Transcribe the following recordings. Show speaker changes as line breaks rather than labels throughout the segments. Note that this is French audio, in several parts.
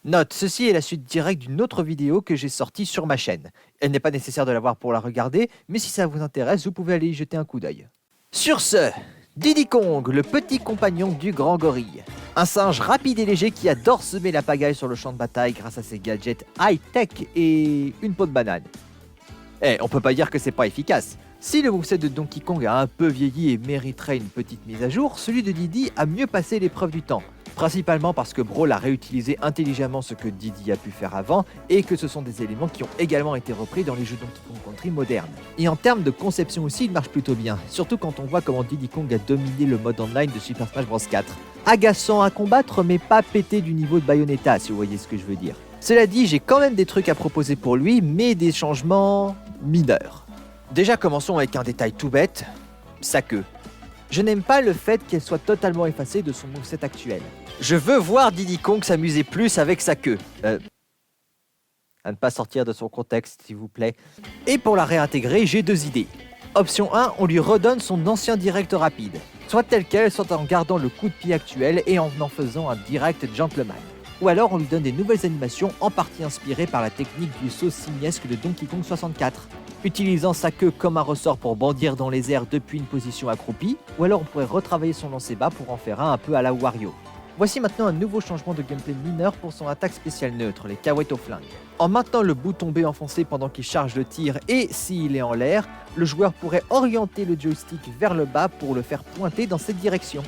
Note, ceci est la suite directe d'une autre vidéo que j'ai sortie sur ma chaîne. Elle n'est pas nécessaire de la voir pour la regarder, mais si ça vous intéresse, vous pouvez aller y jeter un coup d'œil. Sur ce, Diddy Kong, le petit compagnon du grand gorille. Un singe rapide et léger qui adore semer la pagaille sur le champ de bataille grâce à ses gadgets high-tech et une peau de banane. On peut pas dire que c'est pas efficace. Si le moveset de Donkey Kong a un peu vieilli et mériterait une petite mise à jour, celui de Diddy a mieux passé l'épreuve du temps. Principalement parce que Brawl a réutilisé intelligemment ce que Diddy a pu faire avant et que ce sont des éléments qui ont également été repris dans les jeux Donkey Kong Country modernes. Et en termes de conception aussi, il marche plutôt bien, surtout quand on voit comment Diddy Kong a dominé le mode online de Super Smash Bros 4. Agaçant à combattre mais pas pété du niveau de Bayonetta si vous voyez ce que je veux dire. Cela dit, j'ai quand même des trucs à proposer pour lui, mais des changements mineurs. Déjà commençons avec un détail tout bête, sa queue. Je n'aime pas le fait qu'elle soit totalement effacée de son moveset actuel. Je veux voir Diddy Kong s'amuser plus avec sa queue. À ne pas sortir de son contexte, s'il vous plaît. Et pour la réintégrer, j'ai deux idées. Option 1, on lui redonne son ancien direct rapide. Soit tel quel, soit en gardant le coup de pied actuel et en faisant un direct gentleman. Ou alors on lui donne des nouvelles animations en partie inspirées par la technique du saut simiesque de Donkey Kong 64. Utilisant sa queue comme un ressort pour bondir dans les airs depuis une position accroupie, ou alors on pourrait retravailler son lancer bas pour en faire un peu à la Wario. Voici maintenant un nouveau changement de gameplay mineur pour son attaque spéciale neutre, les cahuètes au flingue. En maintenant le bouton B enfoncé pendant qu'il charge le tir et s'il est en l'air, le joueur pourrait orienter le joystick vers le bas pour le faire pointer dans cette direction.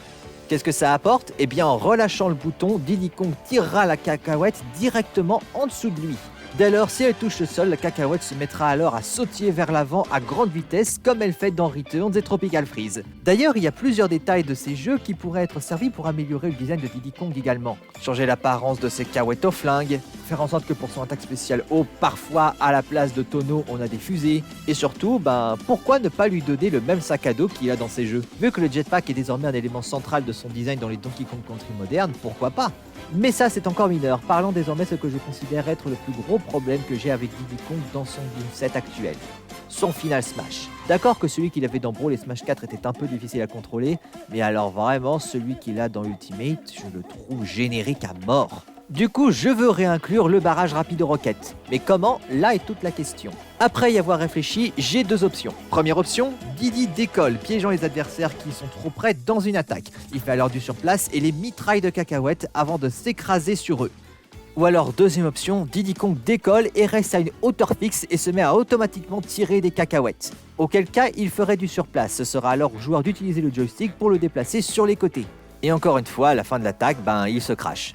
Qu'est-ce que ça apporte ? Eh bien en relâchant le bouton, Diddy Kong tirera la cacahuète directement en dessous de lui. Dès lors, si elle touche le sol, la cacahuète se mettra alors à sautiller vers l'avant à grande vitesse comme elle fait dans Returns et Tropical Freeze. D'ailleurs, il y a plusieurs détails de ces jeux qui pourraient être servis pour améliorer le design de Diddy Kong également. Changer l'apparence de ses cahuètes au flingue, faire en sorte que pour son attaque spéciale eau, parfois à la place de tonneaux, on a des fusées. Et surtout, pourquoi ne pas lui donner le même sac à dos qu'il a dans ses jeux ? Vu que le jetpack est désormais un élément central de son design dans les Donkey Kong Country modernes, pourquoi pas ? Mais ça c'est encore mineur, parlons désormais de ce que je considère être le plus gros problème que j'ai avec Diddy Kong dans son gameset actuel. Son final smash. D'accord que celui qu'il avait dans Brawl et Smash 4 était un peu difficile à contrôler, mais alors vraiment celui qu'il a dans Ultimate, je le trouve générique à mort. Du coup, je veux réinclure le barrage rapide aux roquettes. Mais comment ? Là est toute la question. Après y avoir réfléchi, j'ai deux options. Première option, Diddy décolle, piégeant les adversaires qui sont trop près dans une attaque. Il fait alors du surplace et les mitraille de cacahuètes avant de s'écraser sur eux. Ou alors deuxième option, Diddy Kong décolle et reste à une hauteur fixe et se met à automatiquement tirer des cacahuètes. Auquel cas, il ferait du surplace. Ce sera alors au joueur d'utiliser le joystick pour le déplacer sur les côtés. Et encore une fois, à la fin de l'attaque, il se crache.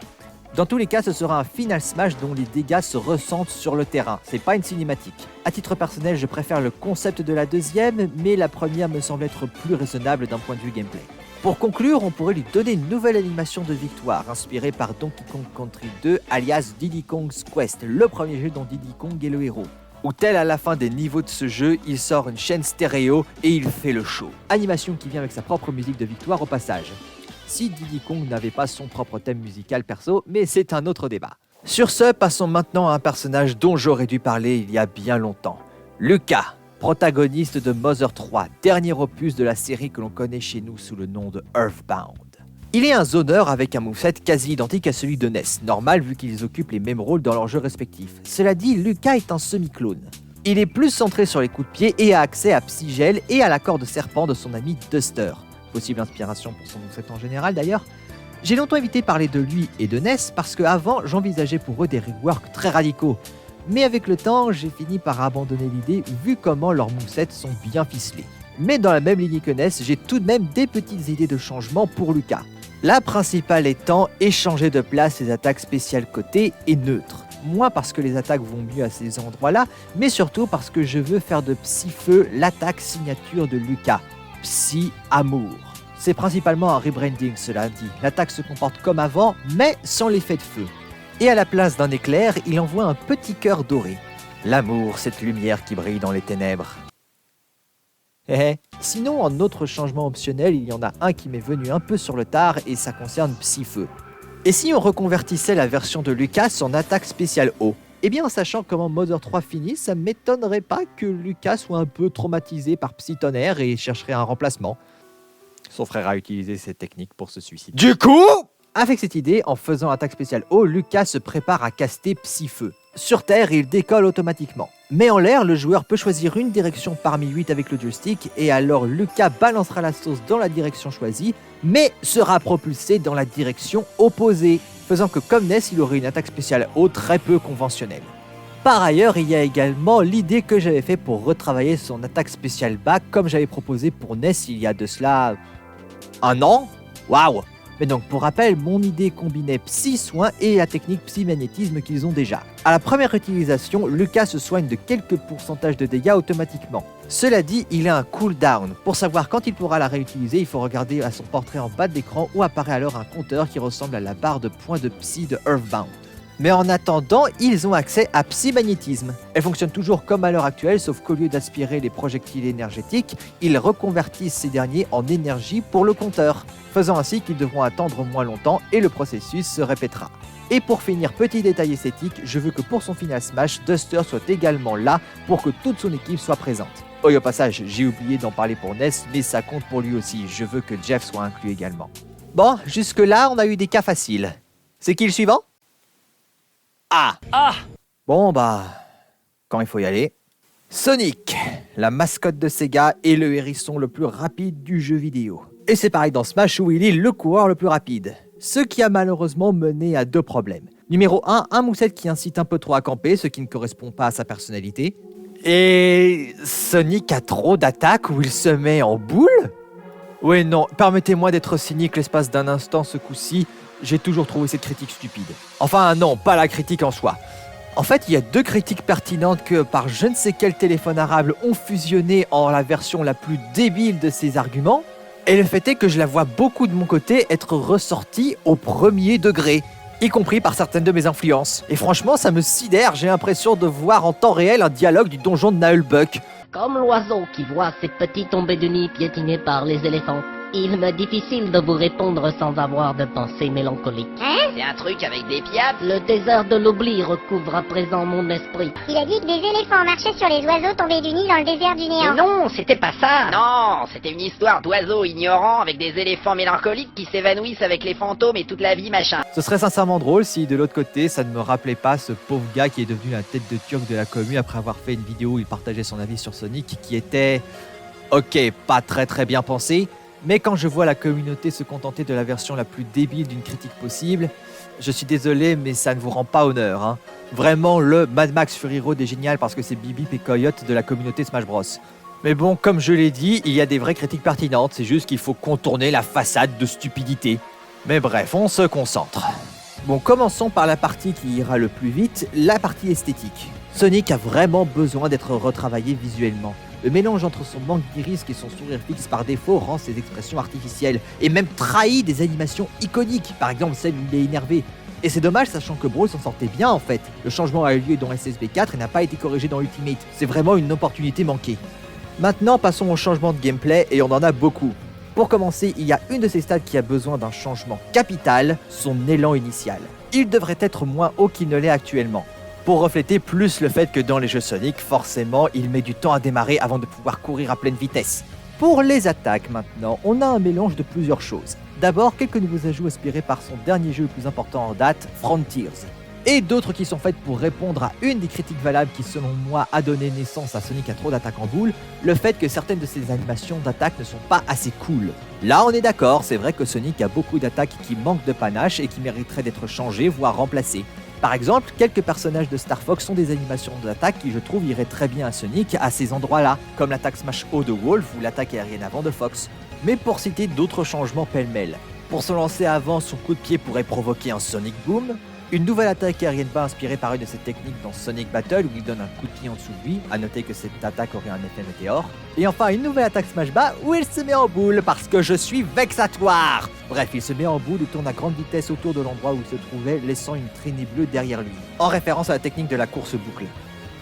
Dans tous les cas, ce sera un final smash dont les dégâts se ressentent sur le terrain, c'est pas une cinématique. À titre personnel, je préfère le concept de la deuxième, mais la première me semble être plus raisonnable d'un point de vue gameplay. Pour conclure, on pourrait lui donner une nouvelle animation de victoire, inspirée par Donkey Kong Country 2, alias Diddy Kong's Quest, le premier jeu dont Diddy Kong est le héros. Où tel à la fin des niveaux de ce jeu, il sort une chaîne stéréo et il fait le show. Animation qui vient avec sa propre musique de victoire au passage. Si Diddy Kong n'avait pas son propre thème musical perso, mais c'est un autre débat. Sur ce, passons maintenant à un personnage dont j'aurais dû parler il y a bien longtemps. Lucas, protagoniste de Mother 3, dernier opus de la série que l'on connaît chez nous sous le nom de Earthbound. Il est un zoneur avec un moveset quasi identique à celui de NES, normal vu qu'ils occupent les mêmes rôles dans leurs jeux respectifs. Cela dit, Lucas est un semi-clone. Il est plus centré sur les coups de pied et a accès à Psygel et à la corde serpent de son ami Duster. Possible inspiration pour son moveset en général d'ailleurs. J'ai longtemps évité parler de lui et de NES parce qu'avant j'envisageais pour eux des reworks très radicaux. Mais avec le temps, j'ai fini par abandonner l'idée vu comment leurs movesets sont bien ficelés. Mais dans la même lignée que NES, j'ai tout de même des petites idées de changement pour Lucas. La principale étant échanger de place les attaques spéciales côté et neutres. Moins parce que les attaques vont mieux à ces endroits-là, mais surtout parce que je veux faire de Psy-Feu l'attaque signature de Lucas. Psy-Amour. C'est principalement un rebranding, cela dit. L'attaque se comporte comme avant, mais sans l'effet de feu. Et à la place d'un éclair, il envoie un petit cœur doré. L'amour, cette lumière qui brille dans les ténèbres. Sinon, en autre changement optionnel, il y en a un qui m'est venu un peu sur le tard et ça concerne Psy-Feu. Et si on reconvertissait la version de Lucas en attaque spéciale eau ? Eh bien, en sachant comment Mother 3 finit, ça m'étonnerait pas que Lucas soit un peu traumatisé par Psy-Tonnerre et chercherait un remplacement. Son frère a utilisé cette technique pour se suicider. Du coup, Avec cette idée, en faisant attaque spéciale haut, Lucas se prépare à caster Psy-Feu. Sur Terre, il décolle automatiquement. Mais en l'air, le joueur peut choisir une direction parmi 8 avec le joystick, et alors Lucas balancera la sauce dans la direction choisie, mais sera propulsé dans la direction opposée, faisant que comme Ness, il aurait une attaque spéciale haut très peu conventionnelle. Par ailleurs, il y a également l'idée que j'avais fait pour retravailler son attaque spéciale bas, comme j'avais proposé pour Ness il y a de cela... 1 an. Waouh! Mais donc, pour rappel, mon idée combinait psy-soin et la technique psy-magnétisme qu'ils ont déjà. À la première utilisation, Lucas se soigne de quelques pourcentages de dégâts automatiquement. Cela dit, il a un cooldown. Pour savoir quand il pourra la réutiliser, il faut regarder à son portrait en bas de l'écran où apparaît alors un compteur qui ressemble à la barre de points de psy de Earthbound. Mais en attendant, ils ont accès à Psy-magnétisme. Elle fonctionne toujours comme à l'heure actuelle, sauf qu'au lieu d'aspirer les projectiles énergétiques, ils reconvertissent ces derniers en énergie pour le compteur, faisant ainsi qu'ils devront attendre moins longtemps et le processus se répétera. Et pour finir, petit détail esthétique, je veux que pour son final smash, Duster soit également là pour que toute son équipe soit présente. Oh et au passage, j'ai oublié d'en parler pour Ness, mais ça compte pour lui aussi, je veux que Jeff soit inclus également. Bon, jusque là on a eu des cas faciles. C'est qui le suivant ? Ah. Bon quand il faut y aller. Sonic, la mascotte de Sega et le hérisson le plus rapide du jeu vidéo. Et c'est pareil dans Smash où il est le coureur le plus rapide. Ce qui a malheureusement mené à 2 problèmes. Numéro 1, un moussette qui incite un peu trop à camper, ce qui ne correspond pas à sa personnalité. Et Sonic a trop d'attaques où il se met en boule ? Oui non, permettez-moi d'être cynique l'espace d'un instant ce coup-ci. J'ai toujours trouvé cette critique stupide. Enfin non, pas la critique en soi. En fait, il y a 2 critiques pertinentes que, par je ne sais quel téléphone arabe, ont fusionné en la version la plus débile de ces arguments. Et le fait est que je la vois beaucoup de mon côté être ressortie au premier degré, y compris par certaines de mes influences. Et franchement, ça me sidère, j'ai l'impression de voir en temps réel un dialogue du donjon de Naheulbeuk.
Comme l'oiseau qui voit ses petits tomber de nuit piétinés par les éléphants. Il m'est difficile de vous répondre sans avoir de pensée mélancolique.
Hein? C'est un truc avec des piates?
Le désert de l'oubli recouvre à présent mon esprit.
Il a dit que des éléphants marchaient sur les oiseaux tombés du nid dans le désert du néant.
Mais non, c'était pas ça. Non, c'était une histoire d'oiseaux ignorants avec des éléphants mélancoliques qui s'évanouissent avec les fantômes et toute la vie machin.
Ce serait sincèrement drôle si de l'autre côté ça ne me rappelait pas ce pauvre gars qui est devenu la tête de turc de la commu après avoir fait une vidéo où il partageait son avis sur Sonic qui était... Ok, pas très bien pensé. Mais quand je vois la communauté se contenter de la version la plus débile d'une critique possible, je suis désolé, mais ça ne vous rend pas honneur. Hein. Vraiment, le Mad Max Fury Road est génial parce que c'est Bip et Coyote de la communauté Smash Bros. Mais bon, comme je l'ai dit, il y a des vraies critiques pertinentes, c'est juste qu'il faut contourner la façade de stupidité. Mais bref, on se concentre. Bon, commençons par la partie qui ira le plus vite, la partie esthétique. Sonic a vraiment besoin d'être retravaillé visuellement. Le mélange entre son manque d'iris et son sourire fixe par défaut rend ses expressions artificielles et même trahit des animations iconiques, par exemple celle où il est énervé. Et c'est dommage sachant que Brawl s'en sortait bien en fait. Le changement a eu lieu dans SSB4 et n'a pas été corrigé dans Ultimate. C'est vraiment une opportunité manquée. Maintenant passons au changement de gameplay et on en a beaucoup. Pour commencer, il y a une de ces stats qui a besoin d'un changement capital, son élan initial. Il devrait être moins haut qu'il ne l'est actuellement. Pour refléter plus le fait que dans les jeux Sonic, forcément, il met du temps à démarrer avant de pouvoir courir à pleine vitesse. Pour les attaques maintenant, on a un mélange de plusieurs choses. D'abord, quelques nouveaux ajouts inspirés par son dernier jeu le plus important en date, Frontiers. Et d'autres qui sont faites pour répondre à une des critiques valables qui selon moi a donné naissance à Sonic à trop d'attaques en boule, le fait que certaines de ses animations d'attaque ne sont pas assez cool. Là on est d'accord, c'est vrai que Sonic a beaucoup d'attaques qui manquent de panache et qui mériteraient d'être changées voire remplacées. Par exemple, quelques personnages de Star Fox ont des animations d'attaque qui je trouve iraient très bien à Sonic à ces endroits-là, comme l'attaque Smash O de Wolf ou l'attaque aérienne avant de Fox. Mais pour citer d'autres changements pêle-mêle. Pour se lancer avant, son coup de pied pourrait provoquer un Sonic Boom. Une nouvelle attaque aérienne bas inspirée par une de ses techniques dans Sonic Battle où il donne un coup de pied en dessous de lui, à noter que cette attaque aurait un effet météore. Et enfin une nouvelle attaque Smash bas où il se met en boule parce que je suis vexatoire. Bref, il se met en boule et tourne à grande vitesse autour de l'endroit où il se trouvait, laissant une traînée bleue derrière lui, en référence à la technique de la course boucle.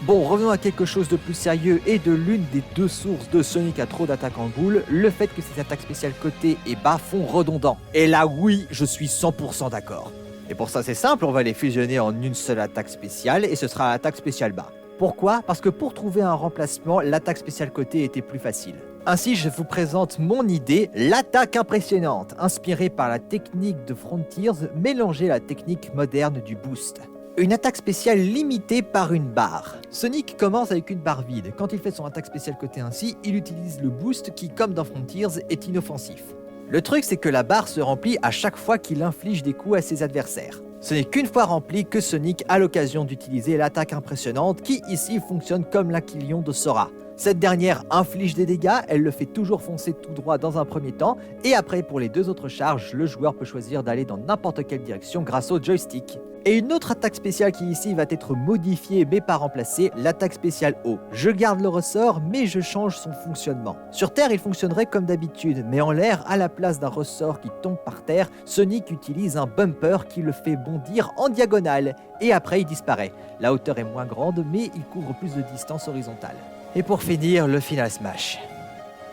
Bon, revenons à quelque chose de plus sérieux et de l'une des 2 sources de Sonic à trop d'attaques en boule, le fait que ses attaques spéciales côté et bas font redondant. Et là oui, je suis 100% d'accord. Et pour ça c'est simple, on va les fusionner en une seule attaque spéciale et ce sera l'attaque spéciale bas. Pourquoi ? Parce que pour trouver un remplacement, l'attaque spéciale côté était plus facile. Ainsi, je vous présente mon idée, l'attaque impressionnante, inspirée par la technique de Frontiers, mélangée à la technique moderne du boost. Une attaque spéciale limitée par une barre. Sonic commence avec une barre vide. Quand il fait son attaque spéciale côté ainsi, il utilise le boost qui, comme dans Frontiers, est inoffensif. Le truc, c'est que la barre se remplit à chaque fois qu'il inflige des coups à ses adversaires. Ce n'est qu'une fois remplie que Sonic a l'occasion d'utiliser l'attaque impressionnante qui ici fonctionne comme l'Aquilion de Sora. Cette dernière inflige des dégâts, elle le fait toujours foncer tout droit dans un premier temps, et après pour les deux autres charges, le joueur peut choisir d'aller dans n'importe quelle direction grâce au joystick. Et une autre attaque spéciale qui ici va être modifiée mais pas remplacée, l'attaque spéciale eau. Je garde le ressort mais je change son fonctionnement. Sur Terre il fonctionnerait comme d'habitude, mais en l'air, à la place d'un ressort qui tombe par terre, Sonic utilise un bumper qui le fait bondir en diagonale, et après il disparaît. La hauteur est moins grande mais il couvre plus de distance horizontale. Et pour finir, le Final Smash.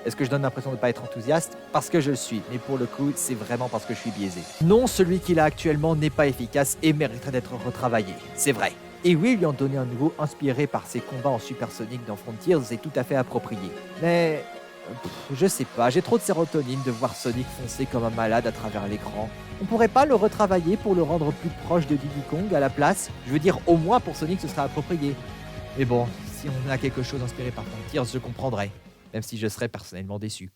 Est-ce que je donne l'impression de ne pas être enthousiaste? Parce que je le suis, mais pour le coup, c'est vraiment parce que je suis biaisé. Non, celui qu'il a actuellement n'est pas efficace et mériterait d'être retravaillé, c'est vrai. Et oui, lui en donner un nouveau inspiré par ses combats en Super Sonic dans Frontiers est tout à fait approprié. Mais... je sais pas, j'ai trop de sérotonine de voir Sonic foncer comme un malade à travers l'écran. On pourrait pas le retravailler pour le rendre plus proche de Diddy Kong à la place? Je veux dire, au moins pour Sonic ce sera approprié. Mais bon, si on a quelque chose inspiré par Frontiers, je comprendrai. Même si je serais personnellement déçu.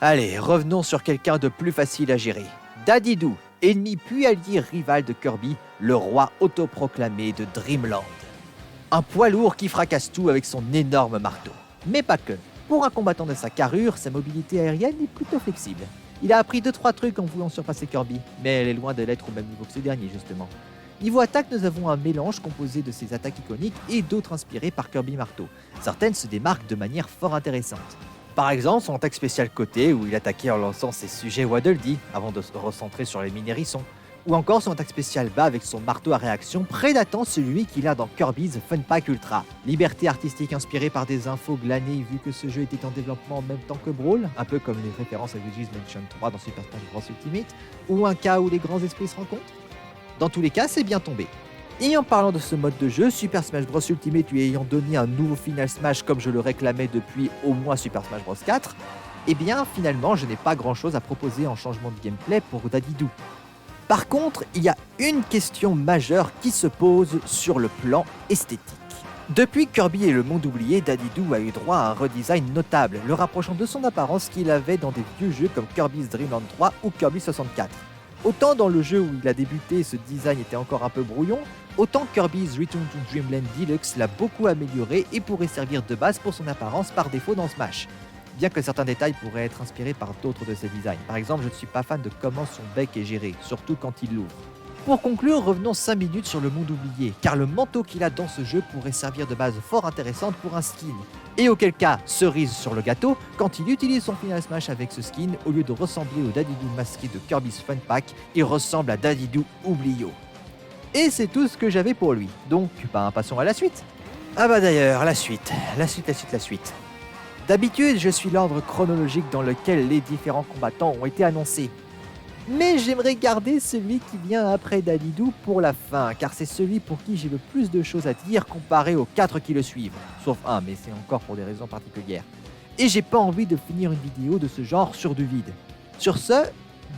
Allez, revenons sur quelqu'un de plus facile à gérer. Daddy Doo, ennemi puis allié rival de Kirby, le roi autoproclamé de Dreamland. Un poids lourd qui fracasse tout avec son énorme marteau. Mais pas que. Pour un combattant de sa carrure, sa mobilité aérienne est plutôt flexible. Il a appris 2-3 trucs en voulant surpasser Kirby, mais elle est loin de l'être au même niveau que ce dernier justement. Niveau attaque, nous avons un mélange composé de ses attaques iconiques et d'autres inspirées par Kirby Marteau. Certaines se démarquent de manière fort intéressante. Par exemple, son attaque spéciale côté où il attaquait en lançant ses sujets Waddle Dee avant de se recentrer sur les mini-hérissons. Ou encore son attaque spéciale bas avec son marteau à réaction prédatant celui qu'il a dans Kirby's Fun Pack Ultra. Liberté artistique inspirée par des infos glanées vu que ce jeu était en développement en même temps que Brawl, un peu comme les références à Luigi's Mansion 3 dans Super Smash Bros Ultimate, ou un cas où les grands esprits se rencontrent. Dans tous les cas, c'est bien tombé. Et en parlant de ce mode de jeu, Super Smash Bros Ultimate lui ayant donné un nouveau Final Smash comme je le réclamais depuis au moins Super Smash Bros 4, eh bien finalement je n'ai pas grand chose à proposer en changement de gameplay pour Daddy Doo. Par contre, il y a une question majeure qui se pose sur le plan esthétique. Depuis Kirby et le monde oublié, Daddy Doo a eu droit à un redesign notable, le rapprochant de son apparence qu'il avait dans des vieux jeux comme Kirby's Dream Land 3 ou Kirby 64. Autant dans le jeu où il a débuté, ce design était encore un peu brouillon, autant Kirby's Return to Dreamland Deluxe l'a beaucoup amélioré et pourrait servir de base pour son apparence par défaut dans Smash. Bien que certains détails pourraient être inspirés par d'autres de ses designs. Par exemple, je ne suis pas fan de comment son bec est géré, surtout quand il l'ouvre. Pour conclure, revenons 5 minutes sur le monde oublié, car le manteau qu'il a dans ce jeu pourrait servir de base fort intéressante pour un skin. Et auquel cas, cerise sur le gâteau, quand il utilise son Final Smash avec ce skin, au lieu de ressembler au Daddy Doo masqué de Kirby's Fun Pack, il ressemble à Daddy Doo Oublio. Et c'est tout ce que j'avais pour lui, donc passons à la suite. Ah bah d'ailleurs, la suite. D'habitude, je suis l'ordre chronologique dans lequel les différents combattants ont été annoncés. Mais j'aimerais garder celui qui vient après Daddy Doo pour la fin, car c'est celui pour qui j'ai le plus de choses à dire comparé aux 4 qui le suivent. Sauf un, mais c'est encore pour des raisons particulières. Et j'ai pas envie de finir une vidéo de ce genre sur du vide. Sur ce,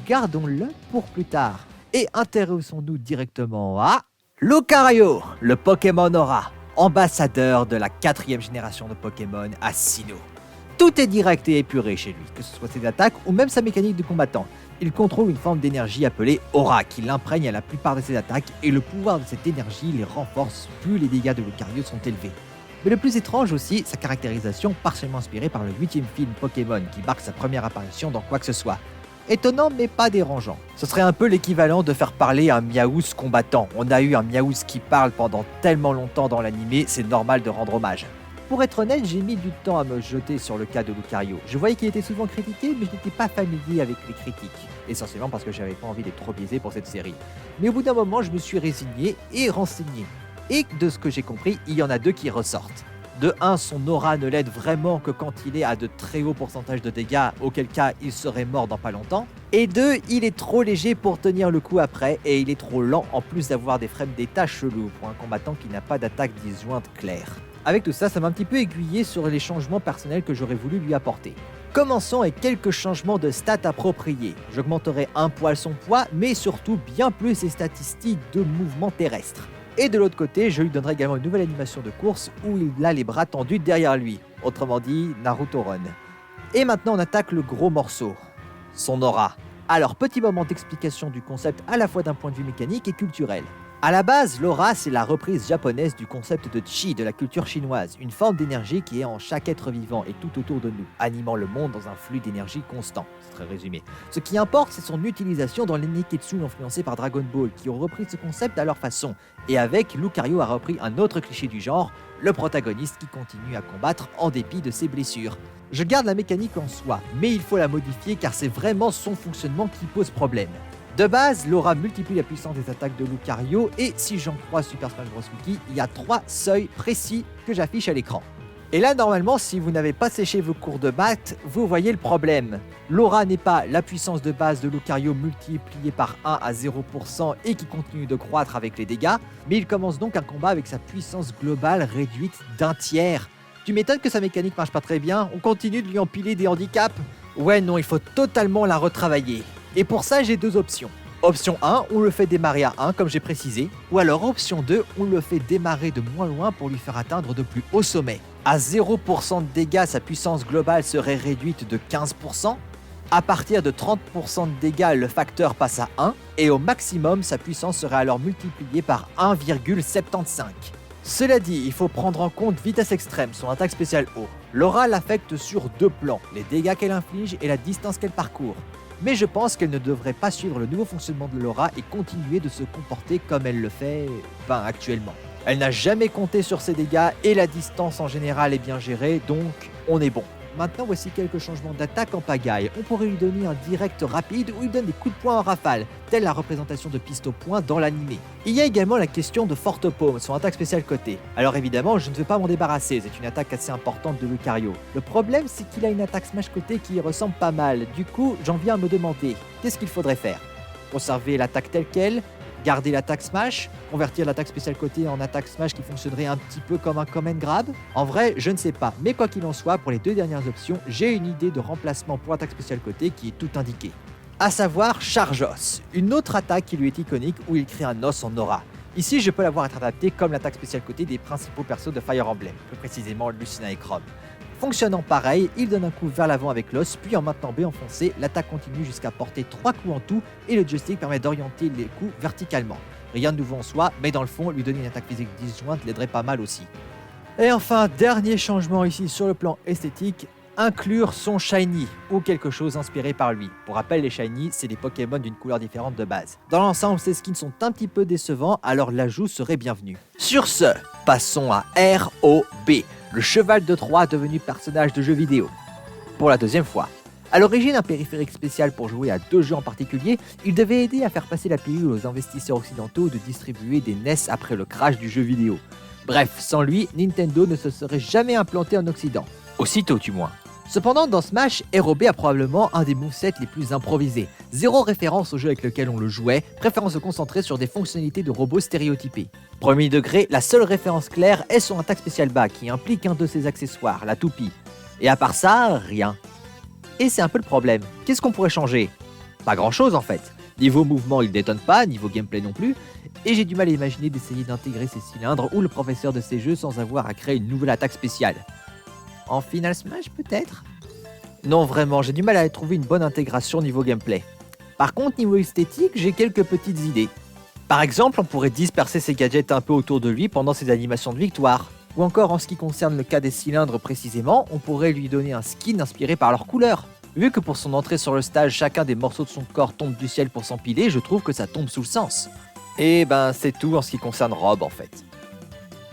gardons-le pour plus tard. Et intéressons-nous directement à... Lucario, le Pokémon Aura, ambassadeur de la 4e génération de Pokémon à Sinnoh. Tout est direct et épuré chez lui, que ce soit ses attaques ou même sa mécanique de combattant. Il contrôle une forme d'énergie appelée Aura qui l'imprègne à la plupart de ses attaques et le pouvoir de cette énergie les renforce plus les dégâts de Lucario sont élevés. Mais le plus étrange aussi, sa caractérisation partiellement inspirée par le 8e film Pokémon qui marque sa première apparition dans quoi que ce soit. Étonnant mais pas dérangeant. Ce serait un peu l'équivalent de faire parler un Miaouz combattant. On a eu un Miaouz qui parle pendant tellement longtemps dans l'animé, c'est normal de rendre hommage. Pour être honnête, j'ai mis du temps à me jeter sur le cas de Lucario. Je voyais qu'il était souvent critiqué, mais je n'étais pas familier avec les critiques. Essentiellement parce que j'avais pas envie d'être trop biaisé pour cette série. Mais au bout d'un moment, je me suis résigné et renseigné. Et de ce que j'ai compris, il y en a 2 qui ressortent. De 1, son aura ne l'aide vraiment que quand il est à de très hauts pourcentages de dégâts, auquel cas il serait mort dans pas longtemps. Et 2, il est trop léger pour tenir le coup après, et il est trop lent en plus d'avoir des frames d'état chelous pour un combattant qui n'a pas d'attaque disjointe claire. Avec tout ça, ça m'a un petit peu aiguillé sur les changements personnels que j'aurais voulu lui apporter. Commençons avec quelques changements de stats appropriés. J'augmenterai un poil son poids, mais surtout bien plus ses statistiques de mouvement terrestre. Et de l'autre côté, je lui donnerai également une nouvelle animation de course où il a les bras tendus derrière lui. Autrement dit, Naruto Run. Et maintenant, on attaque le gros morceau. Son aura. Alors, petit moment d'explication du concept à la fois d'un point de vue mécanique et culturel. À la base, l'aura, c'est la reprise japonaise du concept de chi de la culture chinoise, une forme d'énergie qui est en chaque être vivant et tout autour de nous, animant le monde dans un flux d'énergie constant. C'est très résumé. Ce qui importe, c'est son utilisation dans les Neketsu influencés par Dragon Ball, qui ont repris ce concept à leur façon. Et avec, Lucario a repris un autre cliché du genre, le protagoniste qui continue à combattre en dépit de ses blessures. Je garde la mécanique en soi, mais il faut la modifier car c'est vraiment son fonctionnement qui pose problème. De base, l'aura multiplie la puissance des attaques de Lucario et si j'en crois Super Smash Bros Wiki, il y a 3 seuils précis que j'affiche à l'écran. Et là, normalement, si vous n'avez pas séché vos cours de maths, vous voyez le problème. L'aura n'est pas la puissance de base de Lucario multipliée par 1 à 0% et qui continue de croître avec les dégâts, mais il commence donc un combat avec sa puissance globale réduite d'un tiers. Tu m'étonnes que sa mécanique marche pas très bien, on continue de lui empiler des handicaps. Ouais non, il faut totalement la retravailler. Et pour ça, j'ai 2 options. Option 1, on le fait démarrer à 1 comme j'ai précisé, ou alors option 2, on le fait démarrer de moins loin pour lui faire atteindre de plus hauts sommets. À 0% de dégâts, sa puissance globale serait réduite de 15%. À partir de 30% de dégâts, le facteur passe à 1, et au maximum, sa puissance serait alors multipliée par 1,75. Cela dit, il faut prendre en compte vitesse extrême, son attaque spéciale haut. L'aura l'affecte sur 2 plans, les dégâts qu'elle inflige et la distance qu'elle parcourt. Mais je pense qu'elle ne devrait pas suivre le nouveau fonctionnement de l'aura et continuer de se comporter comme elle le fait actuellement. Elle n'a jamais compté sur ses dégâts et la distance en général est bien gérée, donc on est bon. Maintenant, voici quelques changements d'attaque en pagaille. On pourrait lui donner un direct rapide où il donne des coups de poing en rafale, telle la représentation de piste au poing dans l'animé. Il y a également la question de Forte Paume, son attaque spéciale côté. Alors évidemment, je ne veux pas m'en débarrasser, c'est une attaque assez importante de Lucario. Le problème, c'est qu'il a une attaque smash côté qui y ressemble pas mal. Du coup, j'en viens à me demander, qu'est-ce qu'il faudrait faire? Conserver l'attaque telle qu'elle? Garder l'attaque smash, convertir l'attaque spéciale côté en attaque smash qui fonctionnerait un petit peu comme un command grab. En vrai, je ne sais pas, mais quoi qu'il en soit, pour les 2 dernières options, j'ai une idée de remplacement pour l'attaque spéciale côté qui est tout indiquée. À savoir Charge-Os, une autre attaque qui lui est iconique où il crée un os en aura. Ici, je peux la voir être adaptée comme l'attaque spéciale côté des principaux persos de Fire Emblem, plus précisément Lucina et Chrome. Fonctionnant pareil, il donne un coup vers l'avant avec l'os, puis en maintenant B enfoncé, l'attaque continue jusqu'à porter 3 coups en tout et le joystick permet d'orienter les coups verticalement. Rien de nouveau en soi, mais dans le fond, lui donner une attaque physique disjointe l'aiderait pas mal aussi. Et enfin, dernier changement ici sur le plan esthétique, inclure son shiny ou quelque chose inspiré par lui. Pour rappel, les shiny, c'est des Pokémon d'une couleur différente de base. Dans l'ensemble, ces skins sont un petit peu décevants, alors l'ajout serait bienvenu. Sur ce, passons à ROB, le cheval de Troie devenu personnage de jeu vidéo. Pour la 2e fois. À l'origine, un périphérique spécial pour jouer à 2 jeux en particulier, il devait aider à faire passer la pilule aux investisseurs occidentaux de distribuer des NES après le crash du jeu vidéo. Bref, sans lui, Nintendo ne se serait jamais implanté en Occident. Aussitôt du moins. Cependant, dans Smash, ROB a probablement un des movesets les plus improvisés. Zéro référence au jeu avec lequel on le jouait, préférant se concentrer sur des fonctionnalités de robots stéréotypés. Premier degré, la seule référence claire est son attaque spéciale bas qui implique un de ses accessoires, la toupie. Et à part ça, rien. Et c'est un peu le problème. Qu'est-ce qu'on pourrait changer? Pas grand chose en fait. Niveau mouvement, il détonne pas, niveau gameplay non plus, et j'ai du mal à imaginer d'essayer d'intégrer ces cylindres ou le professeur de ces jeux sans avoir à créer une nouvelle attaque spéciale. En Final Smash peut-être? Non vraiment, j'ai du mal à trouver une bonne intégration niveau gameplay. Par contre, niveau esthétique, j'ai quelques petites idées. Par exemple, on pourrait disperser ses gadgets un peu autour de lui pendant ses animations de victoire. Ou encore, en ce qui concerne le cas des cylindres précisément, on pourrait lui donner un skin inspiré par leur couleur. Vu que pour son entrée sur le stage, chacun des morceaux de son corps tombe du ciel pour s'empiler, je trouve que ça tombe sous le sens. Et ben, c'est tout en ce qui concerne Rob en fait.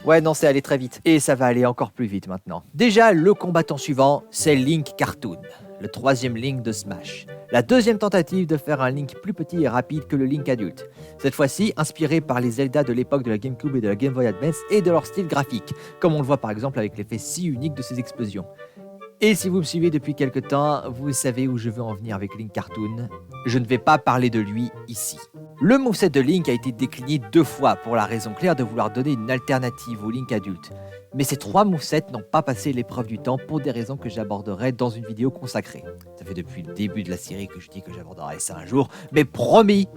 Ouais, non, c'est allé très vite. Et ça va aller encore plus vite maintenant. Déjà, le combattant suivant, c'est Link Cartoon, le 3e Link de Smash. La 2e tentative de faire un Link plus petit et rapide que le Link adulte. Cette fois-ci, inspiré par les Zelda de l'époque de la GameCube et de la Game Boy Advance et de leur style graphique, comme on le voit par exemple avec l'effet si unique de ces explosions. Et si vous me suivez depuis quelque temps, vous savez où je veux en venir avec Link Cartoon. Je ne vais pas parler de lui ici. Le moveset de Link a été décliné 2 fois pour la raison claire de vouloir donner une alternative au Link adulte. Mais ces 3 movesets n'ont pas passé l'épreuve du temps pour des raisons que j'aborderai dans une vidéo consacrée. Ça fait depuis le début de la série que je dis que j'aborderai ça un jour, mais promis,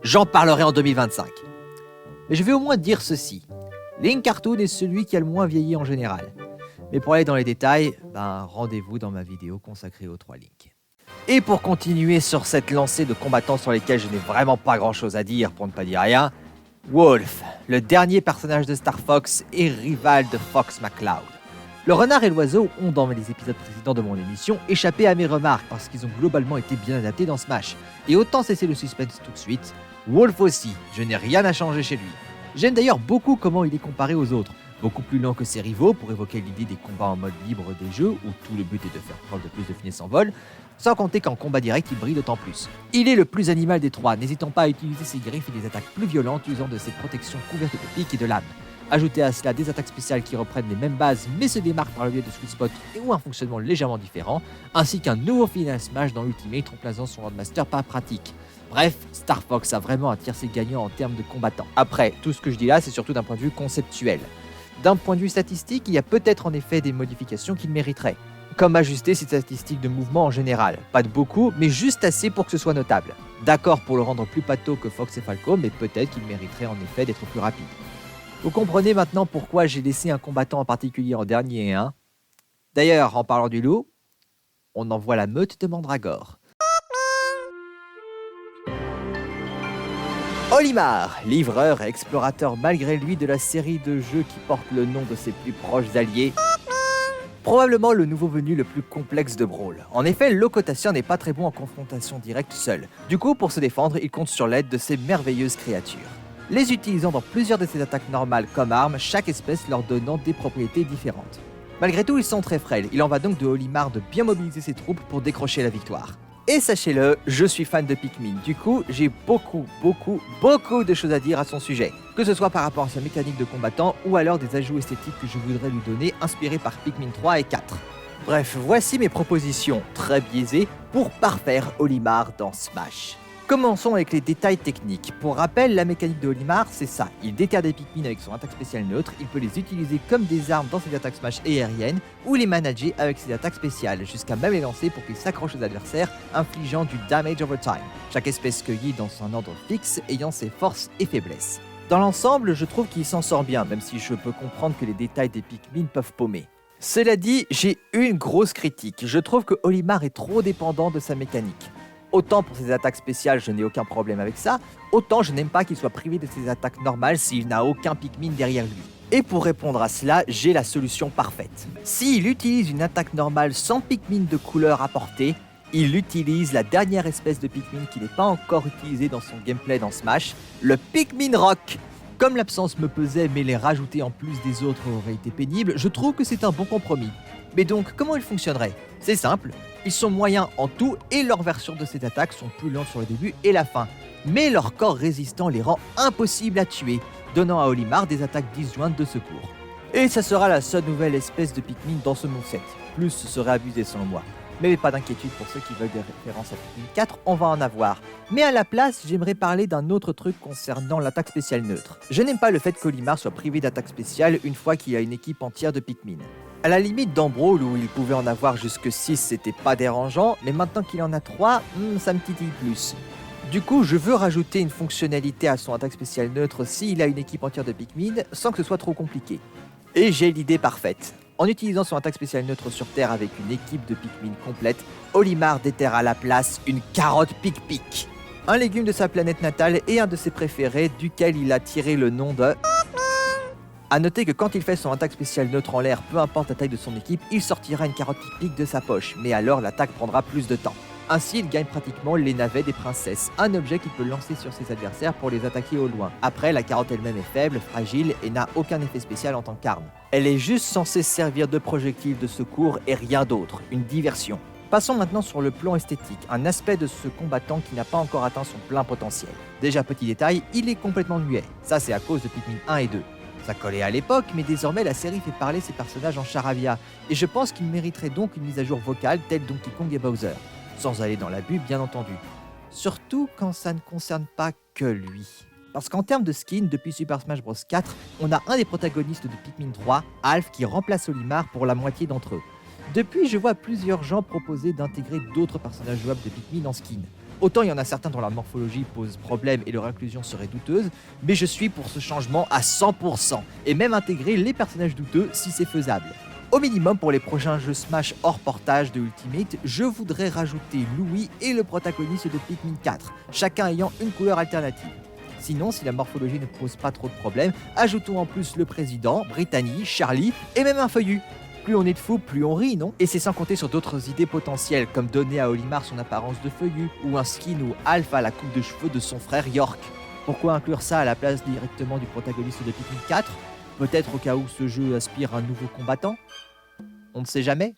j'en parlerai en 2025. Mais je vais au moins dire ceci. Link Cartoon est celui qui a le moins vieilli en général. Mais pour aller dans les détails, rendez-vous dans ma vidéo consacrée aux 3 Link. Et pour continuer sur cette lancée de combattants sur lesquels je n'ai vraiment pas grand chose à dire pour ne pas dire rien, Wolf, le dernier personnage de Star Fox et rival de Fox McCloud. Le renard et l'oiseau ont, dans les épisodes précédents de mon émission, échappé à mes remarques parce qu'ils ont globalement été bien adaptés dans Smash. Et autant cesser le suspense tout de suite, Wolf aussi, je n'ai rien à changer chez lui. J'aime d'ailleurs beaucoup comment il est comparé aux autres, beaucoup plus lent que ses rivaux pour évoquer l'idée des combats en mode libre des jeux où tout le but est de faire preuve de plus de finesse en vol, sans compter qu'en combat direct il brille d'autant plus. Il est le plus animal des 3, n'hésitant pas à utiliser ses griffes et des attaques plus violentes usant de ses protections couvertes de piques et de lames. Ajoutez à cela des attaques spéciales qui reprennent les mêmes bases mais se démarquent par le biais de sweet spot et ou un fonctionnement légèrement différent, ainsi qu'un nouveau final smash dans Ultimate remplaçant son Landmaster par pratique. Bref, Star Fox a vraiment un tiercé gagnant en termes de combattants. Après, tout ce que je dis là, c'est surtout d'un point de vue conceptuel. D'un point de vue statistique, il y a peut-être en effet des modifications qu'il mériterait. Comme ajuster ses statistiques de mouvement en général. Pas de beaucoup, mais juste assez pour que ce soit notable. D'accord pour le rendre plus pâteau que Fox et Falco, mais peut-être qu'il mériterait en effet d'être plus rapide. Vous comprenez maintenant pourquoi j'ai laissé un combattant en particulier en dernier, hein? D'ailleurs, en parlant du loup, on envoie la meute de Mandragore. Olimar, livreur et explorateur malgré lui de la série de jeux qui porte le nom de ses plus proches alliés. Probablement le nouveau venu le plus complexe de Brawl. En effet, Locotation n'est pas très bon en confrontation directe seul. Du coup, pour se défendre, il compte sur l'aide de ces merveilleuses créatures. Les utilisant dans plusieurs de ses attaques normales comme armes, chaque espèce leur donnant des propriétés différentes. Malgré tout, ils sont très frêles, il en va donc de Olimar de bien mobiliser ses troupes pour décrocher la victoire. Et sachez-le, je suis fan de Pikmin, du coup j'ai beaucoup de choses à dire à son sujet, que ce soit par rapport à sa mécanique de combattant ou alors des ajouts esthétiques que je voudrais lui donner inspirés par Pikmin 3 et 4. Bref, voici mes propositions très biaisées pour parfaire Olimar dans Smash. Commençons avec les détails techniques. Pour rappel, la mécanique de Olimar, c'est ça. Il déterre des Pikmin avec son attaque spéciale neutre, il peut les utiliser comme des armes dans ses attaques smash et aériennes, ou les manager avec ses attaques spéciales, jusqu'à même les lancer pour qu'ils s'accrochent aux adversaires, infligeant du damage over time. Chaque espèce cueillie dans un ordre fixe, ayant ses forces et faiblesses. Dans l'ensemble, je trouve qu'il s'en sort bien, même si je peux comprendre que les détails des Pikmin peuvent paumer. Cela dit, j'ai une grosse critique. Je trouve que Olimar est trop dépendant de sa mécanique. Autant pour ses attaques spéciales, je n'ai aucun problème avec ça, autant je n'aime pas qu'il soit privé de ses attaques normales s'il n'a aucun Pikmin derrière lui. Et pour répondre à cela, j'ai la solution parfaite. S'il utilise une attaque normale sans Pikmin de couleur à portée, il utilise la dernière espèce de Pikmin qui n'est pas encore utilisée dans son gameplay dans Smash, le Pikmin Rock. Comme l'absence me pesait mais les rajouter en plus des autres aurait été pénible, je trouve que c'est un bon compromis. Mais donc, comment il fonctionnerait? C'est simple, ils sont moyens en tout et leurs versions de ces attaques sont plus lentes sur le début et la fin. Mais leur corps résistant les rend impossibles à tuer, donnant à Olimar des attaques disjointes de secours. Et ça sera la seule nouvelle espèce de Pikmin dans ce moveset. Plus ce serait abusé selon moi. Mais pas d'inquiétude pour ceux qui veulent des références à Pikmin 4, on va en avoir. Mais à la place, j'aimerais parler d'un autre truc concernant l'attaque spéciale neutre. Je n'aime pas le fait qu'Olimar soit privé d'attaque spéciale une fois qu'il a une équipe entière de Pikmin. À la limite dans Brawl où il pouvait en avoir jusque 6, c'était pas dérangeant, mais maintenant qu'il en a 3, ça me titille plus. Du coup, je veux rajouter une fonctionnalité à son attaque spéciale neutre s'il a une équipe entière de Pikmin, sans que ce soit trop compliqué. Et j'ai l'idée parfaite. En utilisant son attaque spéciale neutre sur Terre avec une équipe de Pikmin complète, Olimar déterre à la place une carotte pic-pic. Un légume de sa planète natale et un de ses préférés, duquel il a tiré le nom de... A noter que quand il fait son attaque spéciale neutre en l'air, peu importe la taille de son équipe, il sortira une carotte pic-pic de sa poche, mais alors l'attaque prendra plus de temps. Ainsi, il gagne pratiquement les navets des princesses, un objet qu'il peut lancer sur ses adversaires pour les attaquer au loin. Après, la carotte elle-même est faible, fragile et n'a aucun effet spécial en tant qu'arme. Elle est juste censée servir de projectile de secours et rien d'autre, une diversion. Passons maintenant sur le plan esthétique, un aspect de ce combattant qui n'a pas encore atteint son plein potentiel. Déjà petit détail, il est complètement muet, ça c'est à cause de Pikmin 1 et 2. Ça collait à l'époque, mais désormais la série fait parler ses personnages en charabia, et je pense qu'il mériterait donc une mise à jour vocale telle Donkey Kong et Bowser. Sans aller dans l'abus, bien entendu. Surtout quand ça ne concerne pas que lui. Parce qu'en termes de skin, depuis Super Smash Bros 4, on a un des protagonistes de Pikmin 3, Alph, qui remplace Olimar pour la moitié d'entre eux. Depuis, je vois plusieurs gens proposer d'intégrer d'autres personnages jouables de Pikmin en skin. Autant il y en a certains dont la morphologie pose problème et leur inclusion serait douteuse, mais je suis pour ce changement à 100%, et même intégrer les personnages douteux si c'est faisable. Au minimum, pour les prochains jeux Smash hors portage de Ultimate, je voudrais rajouter Louis et le protagoniste de Pikmin 4, chacun ayant une couleur alternative. Sinon, si la morphologie ne pose pas trop de problèmes, ajoutons en plus le président, Brittany, Charlie et même un feuillu. Plus on est de fous, plus on rit, non? Et c'est sans compter sur d'autres idées potentielles, comme donner à Olimar son apparence de feuillu, ou un skin où Alph a la coupe de cheveux de son frère York. Pourquoi inclure ça à la place directement du protagoniste de Pikmin 4? Peut-être au cas où ce jeu aspire à un nouveau combattant? On ne sait jamais.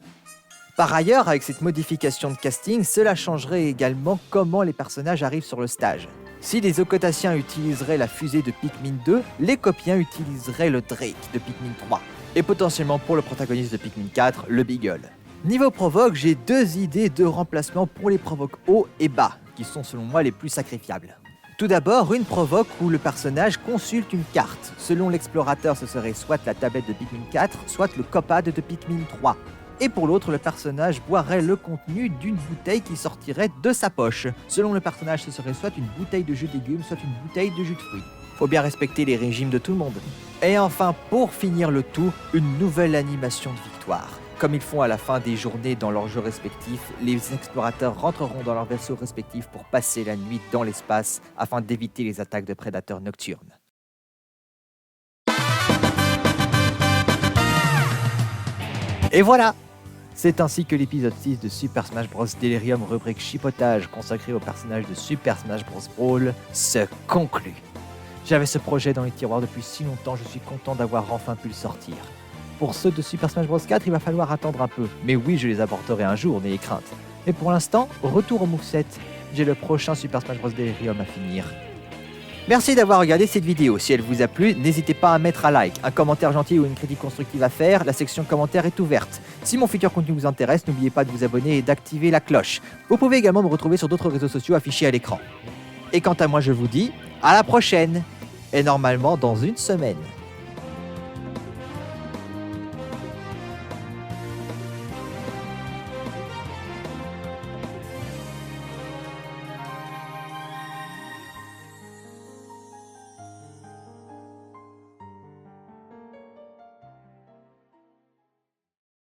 Par ailleurs, avec cette modification de casting, cela changerait également comment les personnages arrivent sur le stage. Si les Okotasiens utiliseraient la fusée de Pikmin 2, les Copiens utiliseraient le Drake de Pikmin 3. Et potentiellement pour le protagoniste de Pikmin 4, le Beagle. Niveau provoque, j'ai deux idées de remplacement pour les provoques haut et bas, qui sont selon moi les plus sacrifiables. Tout d'abord, une provoque où le personnage consulte une carte. Selon l'explorateur, ce serait soit la tablette de Pikmin 4, soit le Copad de Pikmin 3. Et pour l'autre, le personnage boirait le contenu d'une bouteille qui sortirait de sa poche. Selon le personnage, ce serait soit une bouteille de jus de légumes, soit une bouteille de jus de fruits. Faut bien respecter les régimes de tout le monde. Et enfin, pour finir le tout, une nouvelle animation de victoire. Comme ils font à la fin des journées dans leurs jeux respectifs, les explorateurs rentreront dans leurs vaisseaux respectifs pour passer la nuit dans l'espace afin d'éviter les attaques de prédateurs nocturnes. Et voilà! C'est ainsi que l'épisode 6 de Super Smash Bros Delirium rubrique chipotage consacré au personnage de Super Smash Bros Brawl se conclut. J'avais ce projet dans les tiroirs depuis si longtemps, je suis content d'avoir enfin pu le sortir. Pour ceux de Super Smash Bros 4, il va falloir attendre un peu. Mais oui, je les apporterai un jour, n'ayez crainte. Mais pour l'instant, retour au moveset. J'ai le prochain Super Smash Bros Delirium à finir. Merci d'avoir regardé cette vidéo. Si elle vous a plu, n'hésitez pas à mettre un like, un commentaire gentil ou une critique constructive à faire. La section commentaires est ouverte. Si mon futur contenu vous intéresse, n'oubliez pas de vous abonner et d'activer la cloche. Vous pouvez également me retrouver sur d'autres réseaux sociaux affichés à l'écran. Et quant à moi, je vous dis à la prochaine, et normalement dans une semaine.